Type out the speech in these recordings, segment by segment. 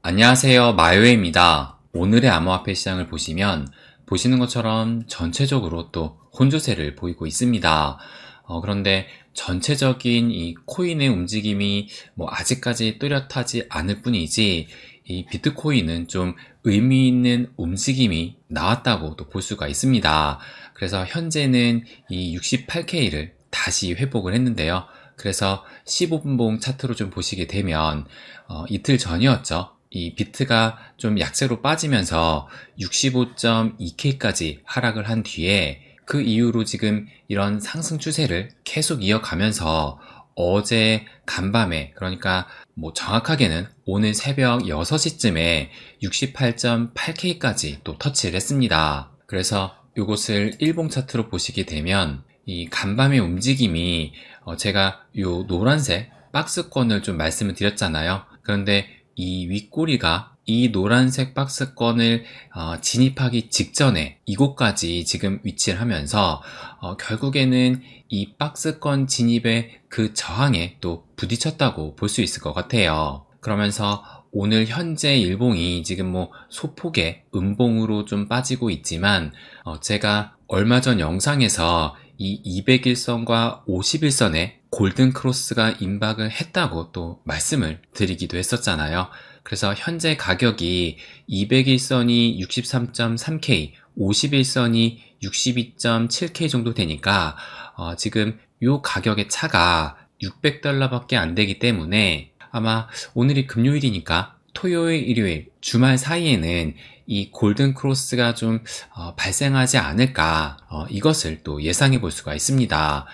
안녕하세요. 마요입니다. 오늘의 암호화폐 시장을 보시는 것처럼 전체적으로 또 혼조세를 보이고 있습니다. 그런데 전체적인 이 코인의 움직임이 아직까지 뚜렷하지 않을 뿐이지 이 비트코인은 좀 의미 있는 움직임이 나왔다고 또 볼 수가 있습니다. 그래서 현재는 이 68K를 다시 회복을 했는데요. 그래서 15분봉 차트로 좀 보시게 되면 이틀 전이었죠. 이 비트가 좀 약세로 빠지면서 65.2K까지 하락을 한 뒤에 그 이후로 지금 이런 상승 추세를 계속 이어가면서 어제 간밤에, 그러니까 정확하게는 오늘 새벽 6시쯤에 68.8K까지 또 터치를 했습니다. 그래서 이것을 일봉 차트로 보시게 되면 이 간밤의 움직임이 제가 요 노란색 박스권을 좀 말씀을 드렸잖아요. 그런데 이 윗꼬리가 이 노란색 박스권을 진입하기 직전에 이곳까지 지금 위치를 하면서 결국에는 이 박스권 진입의 그 저항에 또 부딪혔다고 볼 수 있을 것 같아요. 그러면서 오늘 현재 일봉이 지금 소폭의 음봉으로 좀 빠지고 있지만 제가 얼마 전 영상에서 이 200일선과 50일선에 골든 크로스가 임박을 했다고 또 말씀을 드리기도 했었잖아요. 그래서 현재 가격이 200일선이 63.3K, 50일선이 62.7K 정도 되니까 지금 이 가격의 차가 $600밖에 안 되기 때문에 아마 오늘이 금요일이니까 토요일, 일요일, 주말 사이에는 이 골든 크로스가 좀 발생하지 않을까, 이것을 또 예상해 볼 수가 있습니다.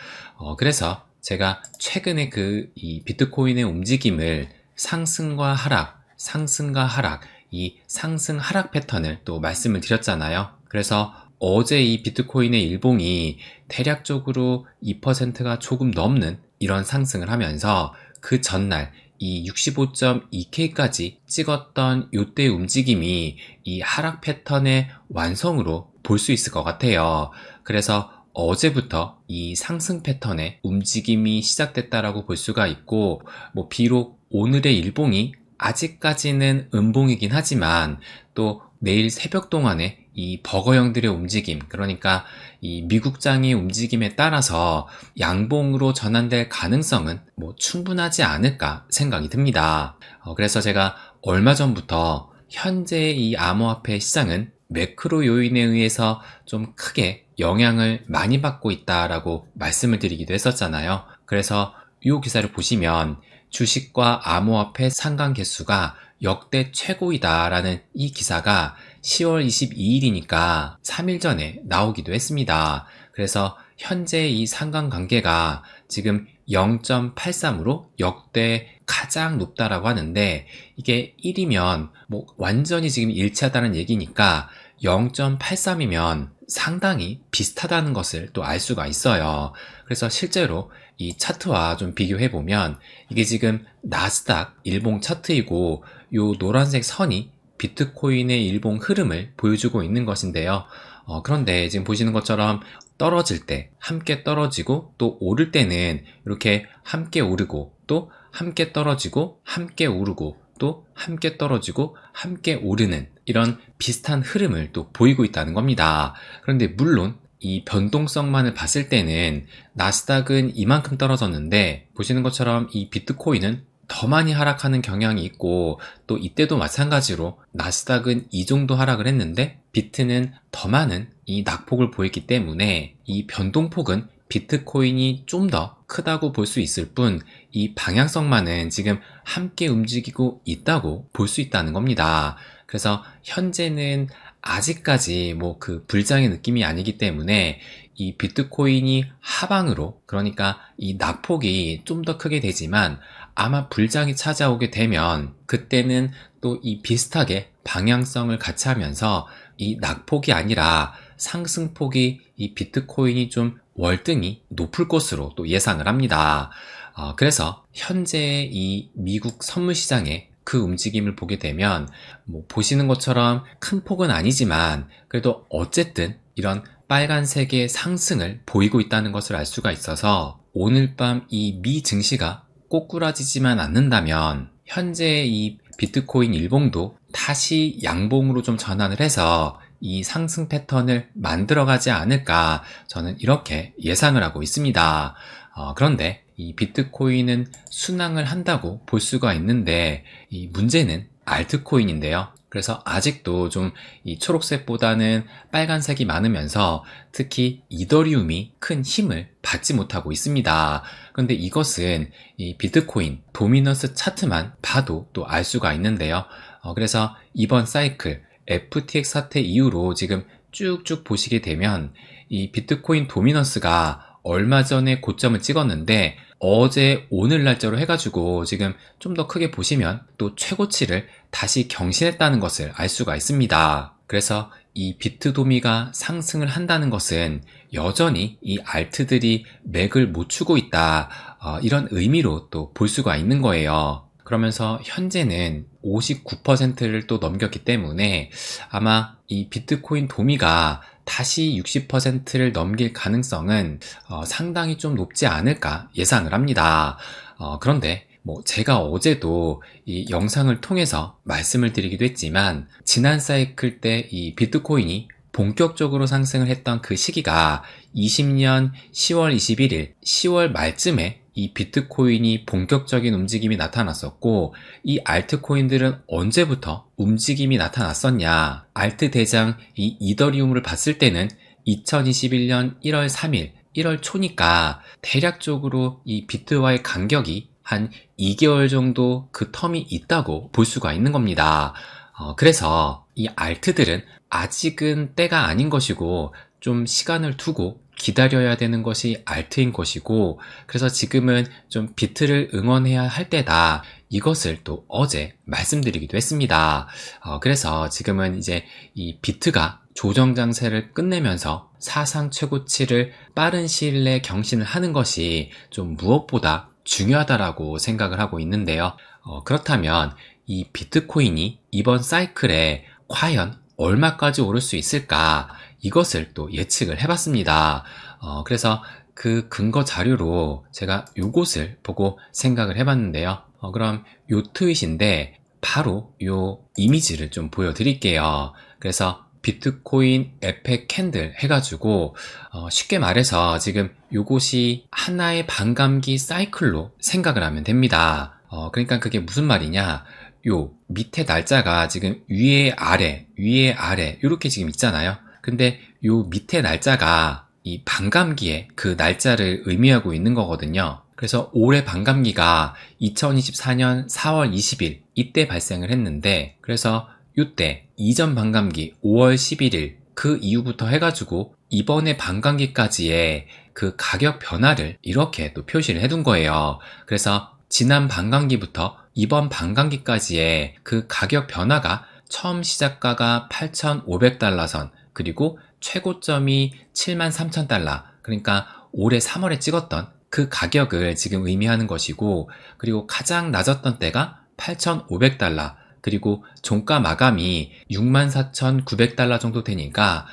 그래서 제가 최근에 이 비트코인의 움직임을 상승과 하락, 상승과 하락, 이 상승 하락 패턴을 또 말씀을 드렸잖아요. 그래서 어제 이 비트코인의 일봉이 대략적으로 2%가 조금 넘는 이런 상승을 하면서 그 전날 이 65.2K까지 찍었던 이때 움직임이 이 하락 패턴의 완성으로 볼 수 있을 것 같아요. 그래서 어제부터 이 상승 패턴의 움직임이 시작됐다라고 볼 수가 있고, 비록 오늘의 일봉이 아직까지는 음봉이긴 하지만 또 내일 새벽 동안에 이 버거형들의 움직임, 그러니까 이 미국장의 움직임에 따라서 양봉으로 전환될 가능성은 충분하지 않을까 생각이 듭니다. 그래서 제가 얼마 전부터 현재 이 암호화폐 시장은 매크로 요인에 의해서 좀 크게 영향을 많이 받고 있다라고 말씀을 드리기도 했었잖아요. 그래서 이 기사를 보시면 주식과 암호화폐 상관 개수가 역대 최고이다라는 이 기사가 10월 22일이니까 3일 전에 나오기도 했습니다. 그래서 현재 이 상관관계가 지금 0.83으로 역대 가장 높다라고 하는데, 이게 1이면 완전히 지금 일치하다는 얘기니까 0.83이면 상당히 비슷하다는 것을 또 알 수가 있어요. 그래서 실제로 이 차트와 좀 비교해보면 이게 지금 나스닥 일봉 차트이고 요 노란색 선이 비트코인의 일봉 흐름을 보여주고 있는 것인데요. 그런데 지금 보시는 것처럼 떨어질 때 함께 떨어지고 또 오를 때는 이렇게 함께 오르고 또 함께 떨어지고 함께 오르고 또 함께 떨어지고 함께 오르는 이런 비슷한 흐름을 또 보이고 있다는 겁니다. 그런데 물론 이 변동성만을 봤을 때는 나스닥은 이만큼 떨어졌는데, 보시는 것처럼 이 비트코인은 더 많이 하락하는 경향이 있고, 또 이때도 마찬가지로 나스닥은 이 정도 하락을 했는데 비트는 더 많은 이 낙폭을 보였기 때문에 이 변동폭은 비트코인이 좀 더 크다고 볼 수 있을 뿐, 이 방향성만은 지금 함께 움직이고 있다고 볼 수 있다는 겁니다. 그래서 현재는 아직까지 그 불장의 느낌이 아니기 때문에 이 비트코인이 하방으로, 그러니까 이 낙폭이 좀 더 크게 되지만 아마 불장이 찾아오게 되면 그때는 또 이 비슷하게 방향성을 같이 하면서 이 낙폭이 아니라 상승폭이 이 비트코인이 좀 월등히 높을 것으로 또 예상을 합니다. 그래서 현재 이 미국 선물 시장의 그 움직임을 보게 되면 보시는 것처럼 큰 폭은 아니지만 그래도 어쨌든 이런 빨간색의 상승을 보이고 있다는 것을 알 수가 있어서, 오늘 밤 이 미 증시가 꼬꾸라지지만 않는다면 현재 이 비트코인 일봉도 다시 양봉으로 좀 전환을 해서 이 상승 패턴을 만들어가지 않을까 저는 이렇게 예상을 하고 있습니다. 그런데 이 비트코인은 순항을 한다고 볼 수가 있는데 이 문제는 알트코인인데요. 그래서 아직도 좀 이 초록색보다는 빨간색이 많으면서 특히 이더리움이 큰 힘을 받지 못하고 있습니다. 그런데 이것은 이 비트코인 도미넌스 차트만 봐도 또 알 수가 있는데요. 그래서 이번 사이클 FTX 사태 이후로 지금 쭉쭉 보시게 되면 이 비트코인 도미넌스가 얼마 전에 고점을 찍었는데 어제 오늘 날짜로 해가지고 지금 좀 더 크게 보시면 또 최고치를 다시 경신했다는 것을 알 수가 있습니다. 그래서 이 비트도미가 상승을 한다는 것은 여전히 이 알트들이 맥을 못 추고 있다, 이런 의미로 또 볼 수가 있는 거예요. 그러면서 현재는 59%를 또 넘겼기 때문에 아마 이 비트코인 도미가 다시 60%를 넘길 가능성은 상당히 좀 높지 않을까 예상을 합니다. 그런데 제가 어제도 이 영상을 통해서 말씀을 드리기도 했지만 지난 사이클 때 이 비트코인이 본격적으로 상승을 했던 그 시기가 20년 10월 21일, 10월 말쯤에 이 비트코인이 본격적인 움직임이 나타났었고 이 알트코인들은 언제부터 움직임이 나타났었냐, 알트 대장 이 이더리움을 봤을 때는 2021년 1월 3일, 1월 초니까 대략적으로 이 비트와의 간격이 한 2개월 정도 그 텀이 있다고 볼 수가 있는 겁니다. 그래서 이 알트들은 아직은 때가 아닌 것이고 좀 시간을 두고 기다려야 되는 것이 알트인 것이고, 그래서 지금은 좀 비트를 응원해야 할 때다, 이것을 또 어제 말씀드리기도 했습니다. 그래서 지금은 이제 이 비트가 조정 장세를 끝내면서 사상 최고치를 빠른 시일 내에 경신을 하는 것이 좀 무엇보다 중요하다라고 생각을 하고 있는데요. 그렇다면 이 비트코인이 이번 사이클에 과연 얼마까지 오를 수 있을까, 이것을 또 예측을 해봤습니다. 그래서 그 근거 자료로 제가 요것을 보고 생각을 해봤는데요. 그럼 요 트윗인데 바로 요 이미지를 좀 보여드릴게요. 그래서 비트코인 에펙 캔들 해가지고 쉽게 말해서 지금 요것이 하나의 반감기 사이클로 생각을 하면 됩니다. 그러니까 그게 무슨 말이냐, 요 밑에 날짜가 지금 위에 아래 이렇게 지금 있잖아요. 근데 요 밑에 날짜가 이 반감기의 그 날짜를 의미하고 있는 거거든요. 그래서 올해 반감기가 2024년 4월 20일 이때 발생을 했는데, 그래서 이때 이전 반감기 5월 11일 그 이후부터 해가지고 이번에 반감기까지의 그 가격 변화를 이렇게 또 표시를 해둔 거예요. 그래서 지난 반감기부터 이번 반감기까지의 그 가격 변화가 처음 시작가가 8,500달러 선, 그리고 최고점이 73,000달러, 그러니까 올해 3월에 찍었던 그 가격을 지금 의미하는 것이고, 그리고 가장 낮았던 때가 8,500달러, 그리고 종가 마감이 64,900달러 정도 되니까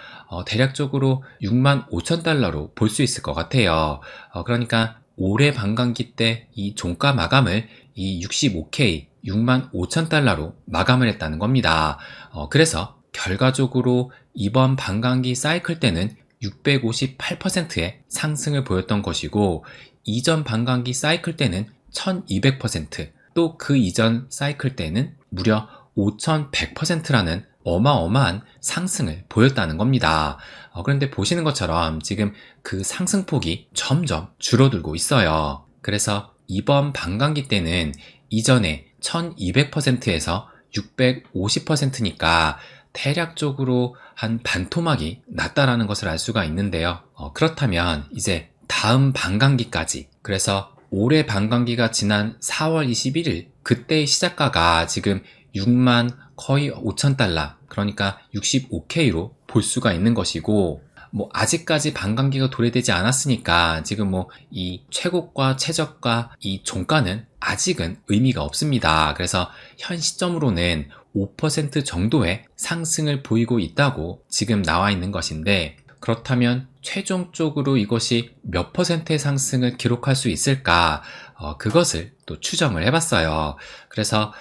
대략적으로 65,000달러로 볼 수 있을 것 같아요. 그러니까 올해 반감기 때 이 종가 마감을 이 65K, 65,000달러로 마감을 했다는 겁니다. 그래서 결과적으로 이번 반감기 사이클 때는 658%의 상승을 보였던 것이고, 이전 반감기 사이클 때는 1200%, 또 그 이전 사이클 때는 무려 5100%라는 어마어마한 상승을 보였다는 겁니다. 그런데 보시는 것처럼 지금 그 상승폭이 점점 줄어들고 있어요. 그래서 이번 반감기 때는 이전에 1200%에서 650%니까 대략적으로 한 반토막이 났다라는 것을 알 수가 있는데요. 그렇다면 이제 다음 반감기까지, 그래서 올해 반감기가 지난 4월 21일 그때의 시작가가 지금 6만 거의 5,000달러, 그러니까 65K로 볼 수가 있는 것이고, 아직까지 반감기가 도래되지 않았으니까 지금 이 최고가 최저가 이 종가는 아직은 의미가 없습니다. 그래서 현 시점으로는 5% 정도의 상승을 보이고 있다고 지금 나와 있는 것인데, 그렇다면 최종적으로 이것이 몇 %의 상승을 기록할 수 있을까, 그것을 또 추정을 해봤어요. 그래서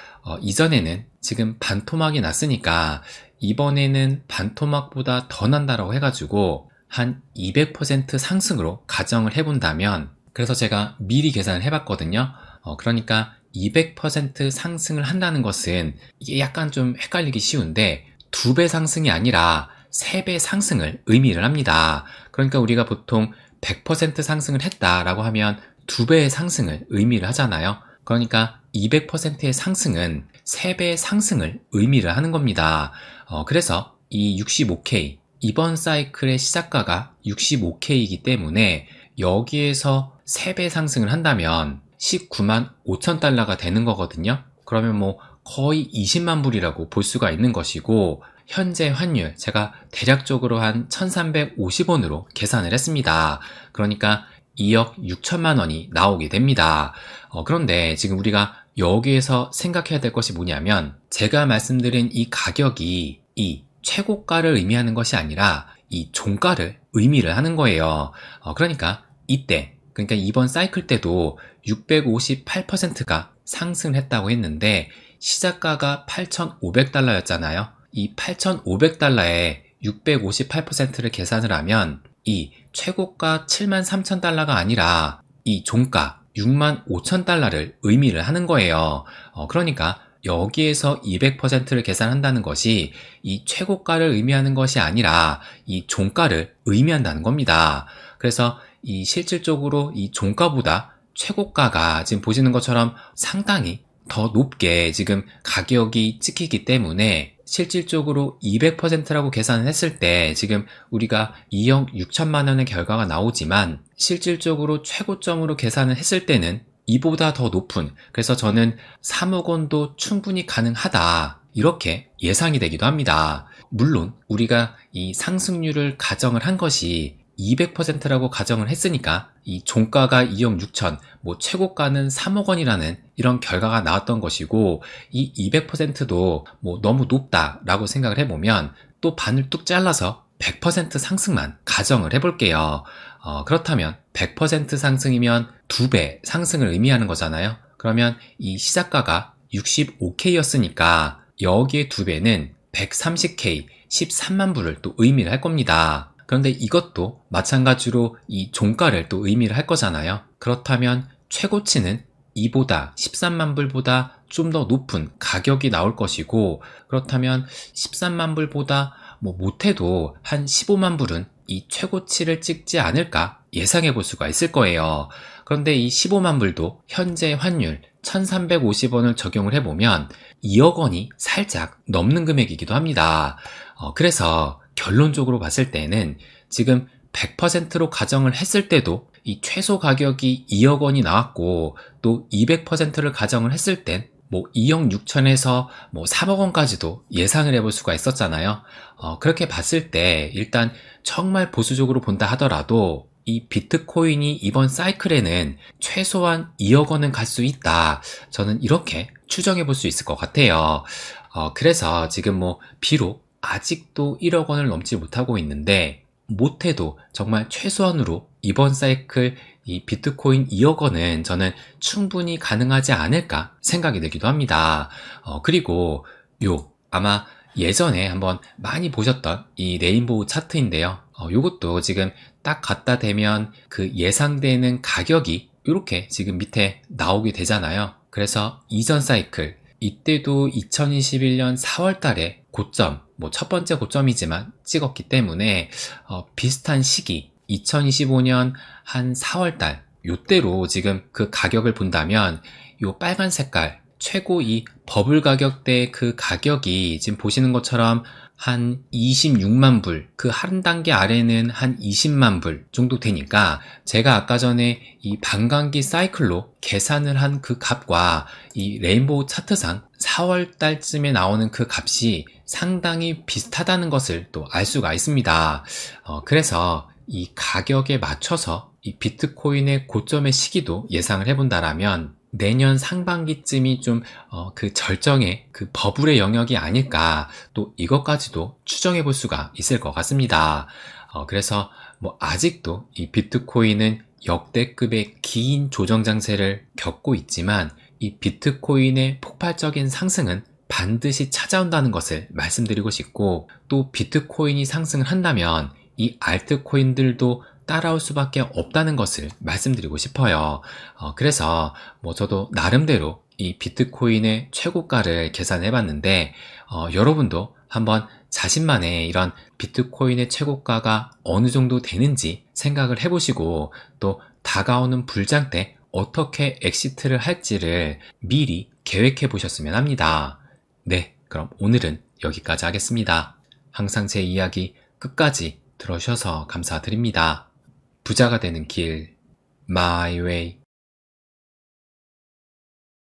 이전에는 지금 반토막이 났으니까 이번에는 반토막보다 더 난다라고 해가지고 한 200% 상승으로 가정을 해본다면, 그래서 제가 미리 계산을 해봤거든요. 그러니까 200% 상승을 한다는 것은 이게 약간 좀 헷갈리기 쉬운데 2배 상승이 아니라 3배 상승을 의미를 합니다. 그러니까 우리가 보통 100% 상승을 했다라고 하면 2배의 상승을 의미를 하잖아요. 그러니까 200%의 상승은 3배의 상승을 의미를 하는 겁니다. 그래서 이 65K, 이번 사이클의 시작가가 65K이기 때문에 여기에서 3배 상승을 한다면 19만 5천 달러가 되는 거거든요. 그러면 뭐 거의 20만 불이라고 볼 수가 있는 것이고, 현재 환율 제가 대략적으로 한 1350원으로 계산을 했습니다. 그러니까 2억 6천만 원이 나오게 됩니다. 그런데 지금 우리가 여기에서 생각해야 될 것이 뭐냐면, 제가 말씀드린 이 가격이 이 최고가를 의미하는 것이 아니라 이 종가를 의미를 하는 거예요. 그러니까 이때, 그러니까 이번 사이클 때도 658%가 상승을 했다고 했는데 시작가가 8,500달러였잖아요. 이 8,500달러에 658%를 계산을 하면 이 최고가 73,000달러가 아니라 이 종가 65,000달러를 의미를 하는 거예요. 그러니까 여기에서 200%를 계산한다는 것이 이 최고가를 의미하는 것이 아니라 이 종가를 의미한다는 겁니다. 그래서 이 실질적으로 이 종가보다 최고가가 지금 보시는 것처럼 상당히 더 높게 지금 가격이 찍히기 때문에 실질적으로 200%라고 계산을 했을 때 지금 우리가 2억 6천만 원의 결과가 나오지만 실질적으로 최고점으로 계산을 했을 때는 이보다 더 높은, 그래서 저는 3억 원도 충분히 가능하다, 이렇게 예상이 되기도 합니다. 물론 우리가 이 상승률을 가정을 한 것이 200%라고 가정을 했으니까 이 종가가 2억 6천, 뭐 최고가는 3억 원이라는 이런 결과가 나왔던 것이고, 이 200%도 뭐 너무 높다라고 생각을 해보면 또 반을 뚝 잘라서 100% 상승만 가정을 해볼게요. 그렇다면 100% 상승이면 2배 상승을 의미하는 거잖아요. 그러면 이 시작가가 65K였으니까 여기에 2배는 130K, 13만 불을 또 의미를 할 겁니다. 그런데 이것도 마찬가지로 이 종가를 또 의미를 할 거잖아요. 그렇다면 최고치는 이보다 13만 불보다 좀 더 높은 가격이 나올 것이고, 그렇다면 13만 불보다 뭐 못해도 한 15만 불은 이 최고치를 찍지 않을까 예상해 볼 수가 있을 거예요. 그런데 이 15만 불도 현재 환율 1350원을 적용을 해보면 2억 원이 살짝 넘는 금액이기도 합니다. 그래서 결론적으로 봤을 때는 지금 100%로 가정을 했을 때도 이 최소 가격이 2억 원이 나왔고, 또 200%를 가정을 했을 땐 뭐 2억 6천에서 뭐 3억 원까지도 예상을 해볼 수가 있었잖아요. 그렇게 봤을 때 일단 정말 보수적으로 본다 하더라도 이 비트코인이 이번 사이클에는 최소한 2억 원은 갈 수 있다, 저는 이렇게 추정해 볼 수 있을 것 같아요. 그래서 지금 뭐 비록 아직도 1억 원을 넘지 못하고 있는데 못해도 정말 최소한으로 이번 사이클 이 비트코인 2억 원은 저는 충분히 가능하지 않을까 생각이 들기도 합니다. 그리고 아마 예전에 한번 많이 보셨던 이 레인보우 차트인데요. 요것도 지금 딱 갖다 대면 그 예상되는 가격이 이렇게 지금 밑에 나오게 되잖아요. 그래서 이전 사이클, 이때도 2021년 4월 달에 고점, 뭐 첫 번째 고점이지만 찍었기 때문에 비슷한 시기 2025년 한 4월 달 요때로 지금 그 가격을 본다면 요 빨간 색깔 최고 이 버블 가격대 그 가격이 지금 보시는 것처럼 한 26만 불, 그 한 단계 아래는 한 20만 불 정도 되니까 제가 아까 전에 이 반감기 사이클로 계산을 한 그 값과 이 레인보우 차트상 4월 달쯤에 나오는 그 값이 상당히 비슷하다는 것을 또 알 수가 있습니다. 그래서 이 가격에 맞춰서 이 비트코인의 고점의 시기도 예상을 해본다라면 내년 상반기쯤이 좀 그 절정의 그 버블의 영역이 아닐까, 또 이것까지도 추정해 볼 수가 있을 것 같습니다. 그래서 뭐 아직도 이 비트코인은 역대급의 긴 조정 장세를 겪고 있지만 이 비트코인의 폭발적인 상승은 반드시 찾아온다는 것을 말씀드리고 싶고, 또 비트코인이 상승을 한다면 이 알트코인들도 따라올 수밖에 없다는 것을 말씀드리고 싶어요. 그래서 저도 나름대로 이 비트코인의 최고가를 계산해 봤는데, 여러분도 한번 자신만의 이런 비트코인의 최고가가 어느 정도 되는지 생각을 해보시고, 또 다가오는 불장 때 어떻게 엑시트를 할지를 미리 계획해 보셨으면 합니다. 네, 그럼 오늘은 여기까지 하겠습니다. 항상 제 이야기 끝까지 들어주셔서 감사드립니다. 부자가 되는 길, My Way.